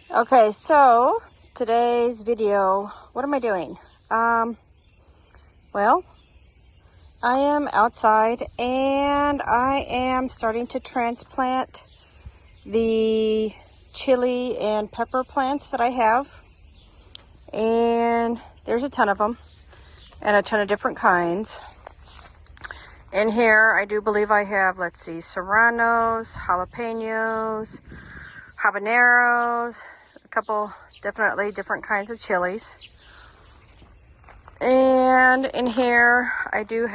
Okay, so today's video, what am I doing? Well, I am outside and I am starting to transplant the chili and pepper plants that I have. And there's a ton of them and a ton of different kinds. In here, I do believe I have, let's see, Serranos, Jalapenos, Habaneros, a couple definitely different kinds of chilies. And in here, I do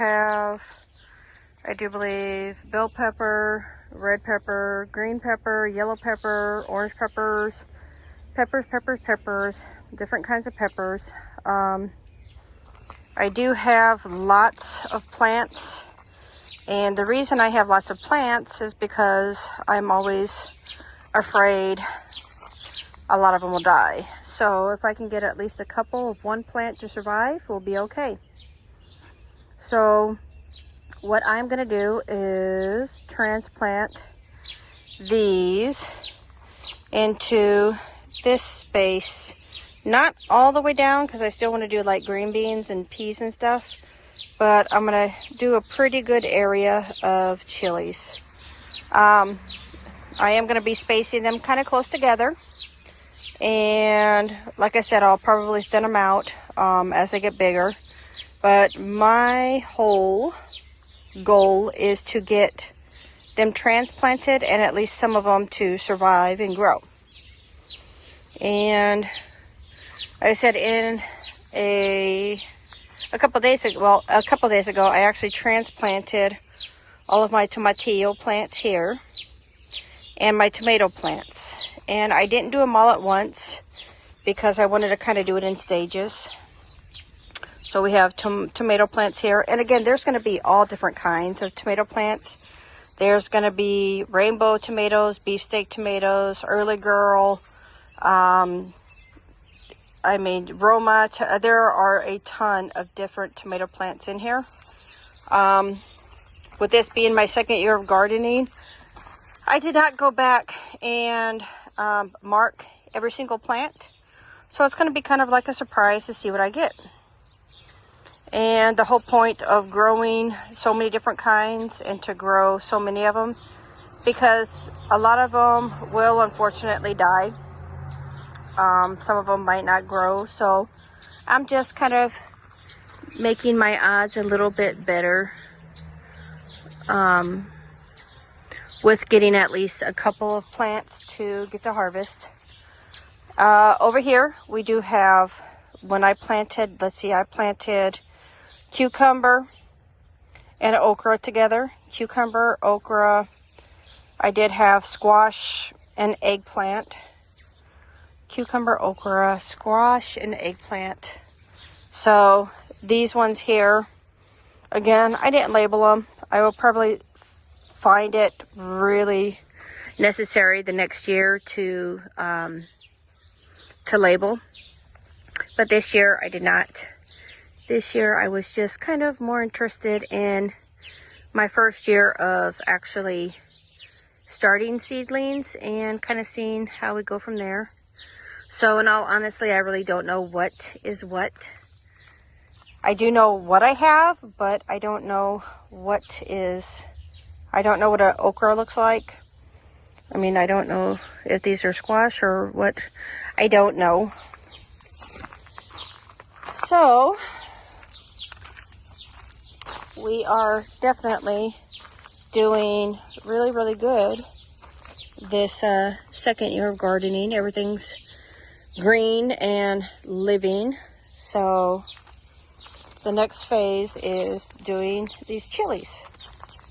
believe bell pepper, red pepper, green pepper, yellow pepper, orange peppers, different kinds of peppers. I do have lots of plants. And the reason I have lots of plants is because I'm always afraid a lot of them will die. So if I can get at least a couple of one plant to survive, we'll be okay. So what I'm going to do is transplant these into this space. Not all the way down because I still want to do like green beans and peas and stuff. But I'm going to do a pretty good area of chilies. I am going to be spacing them kind of close together. And like I said, I'll probably thin them out as they get bigger. But my whole goal is to get them transplanted and at least some of them to survive and grow. And like I said, a couple days ago, I actually transplanted all of my tomatillo plants here and my tomato plants. And I didn't do them all at once because I wanted to kind of do it in stages. So we have tomato plants here. And again, there's going to be all different kinds of tomato plants. There's going to be rainbow tomatoes, beefsteak tomatoes, early girl, Roma. There are a ton of different tomato plants in here. With this being my second year of gardening, I did not go back and mark every single plant. So it's going to be kind of like a surprise to see what I get. And the whole point of growing so many different kinds and to grow so many of them, because a lot of them will unfortunately die. Some of them might not grow, so I'm just kind of making my odds a little bit better with getting at least a couple of plants to get to harvest. Over here, we do have, when I planted, I planted cucumber and okra together. Cucumber, okra. I did have squash and eggplant. Cucumber, okra, squash, and eggplant. So these ones here, again, I didn't label them. I will probably find it really necessary the next year to label. But this year I did not. This year I was just kind of more interested in my first year of actually starting seedlings and kind of seeing how we go from there. So in all honesty, I really don't know what is what. I do know what I have, but I don't know what is... I don't know what an okra looks like. I mean, I don't know if these are squash or what. I don't know. So, we are definitely doing really, really good this second year of gardening. Everything's green and living. So, the next phase is doing these chilies.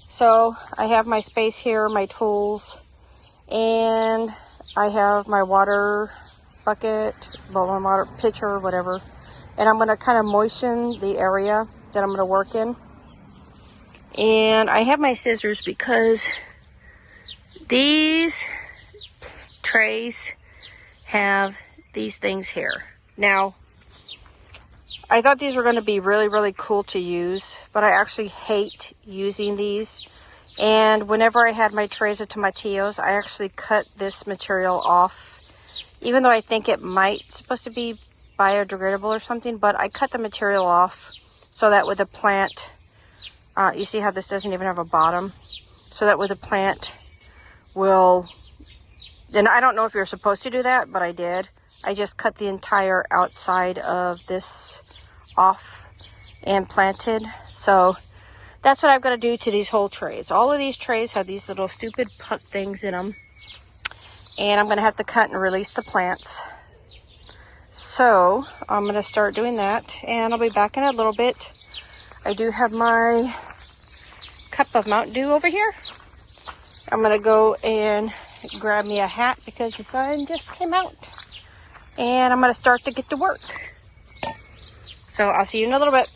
So I have my space here, my tools, and I have my water bucket, well, my water pitcher, whatever. And I'm going to kind of moisten the area that I'm going to work in. And I have my scissors because these trays have these things here. Now, I thought these were going to be really, really cool to use, but I actually hate using these. And whenever I had my trays of tomatillos, I actually cut this material off even though I think it might supposed to be biodegradable or something, but I cut the material off so that with the plant, you see how this doesn't even have a bottom, so that with the plant will, and I don't know if you're supposed to do that, but I did. I just cut the entire outside of this off and planted. So that's what I've got to do to these whole trays. All of these trays have these little stupid puck things in them. And I'm going to have to cut and release the plants. So I'm going to start doing that. And I'll be back in a little bit. I do have my cup of Mountain Dew over here. I'm going to go and grab me a hat because the sun just came out. And I'm going to start to get to work. So I'll see you in a little bit.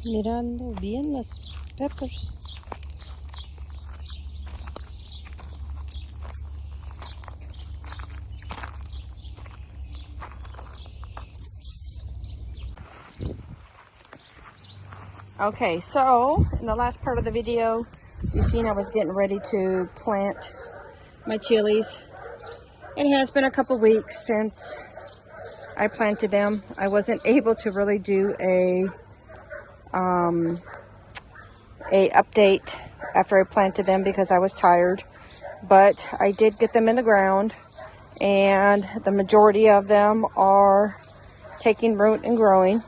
Mirando bien las peppers. Okay, so in the last part of the video, you seen I was getting ready to plant my chilies. It has been a couple weeks since I planted them. I wasn't able to really do a update after I planted them because I was tired, but I did get them in the ground, and the majority of them are taking root and growing.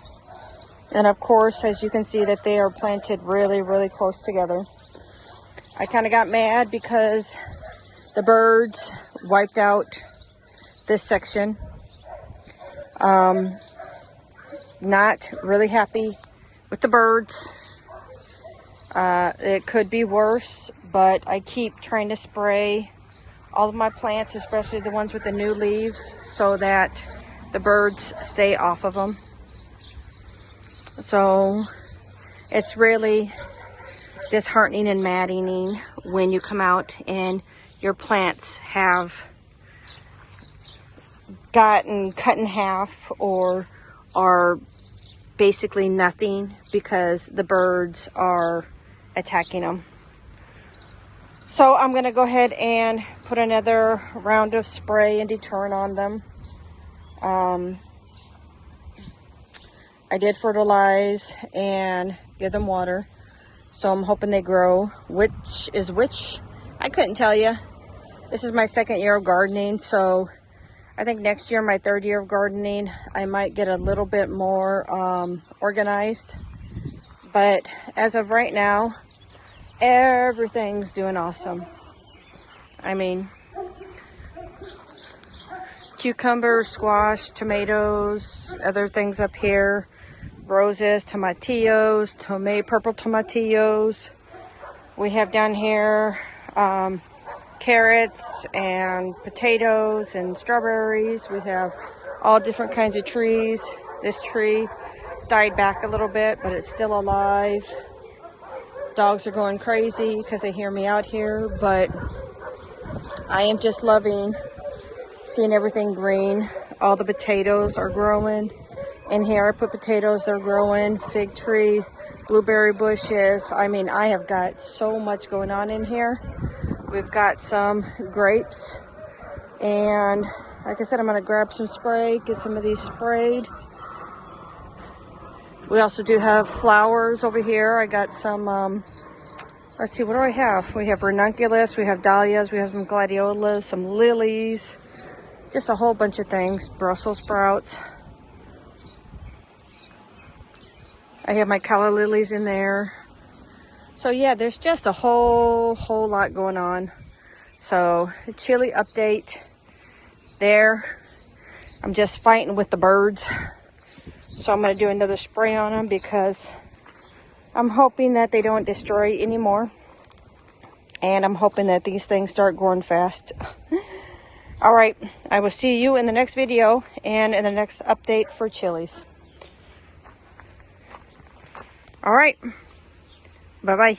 And of course, as you can see, that they are planted really, really close together. I kind of got mad because the birds wiped out this section. Not really happy with the birds. It could be worse, but I keep trying to spray all of my plants, especially the ones with the new leaves, so that the birds stay off of them. So it's really disheartening and maddening when you come out and your plants have gotten cut in half or are basically nothing because the birds are attacking them. So I'm going to go ahead and put another round of spray and deterrent on them. I did fertilize and give them water, so I'm hoping they grow. Which is which, I couldn't tell you. This is my second year of gardening, so I think next year, my third year of gardening, I might get a little bit more organized. But as of right now, everything's doing awesome. I mean, cucumbers, squash, tomatoes, other things up here. Roses, tomatillos, purple tomatillos. We have down here carrots and potatoes and strawberries. We have all different kinds of trees. This tree died back a little bit, but it's still alive. Dogs are going crazy because they hear me out here, but I am just loving seeing everything green. All the potatoes are growing. In here I put potatoes, they're growing. Fig tree, blueberry bushes. I mean, I have got so much going on in here. We've got some grapes, and like I said, I'm going to grab some spray, get some of these sprayed. We also do have flowers over here. I got some, let's see, what do I have? We have ranunculus, we have dahlias, we have some gladiolas, some lilies, just a whole bunch of things. Brussels sprouts. I have my calla lilies in there. So yeah, there's just a whole lot going on. So chili update there. I'm just fighting with the birds. So I'm going to do another spray on them because I'm hoping that they don't destroy anymore. And I'm hoping that these things start growing fast. All right, I will see you in the next video and in the next update for chilies. All right, bye-bye.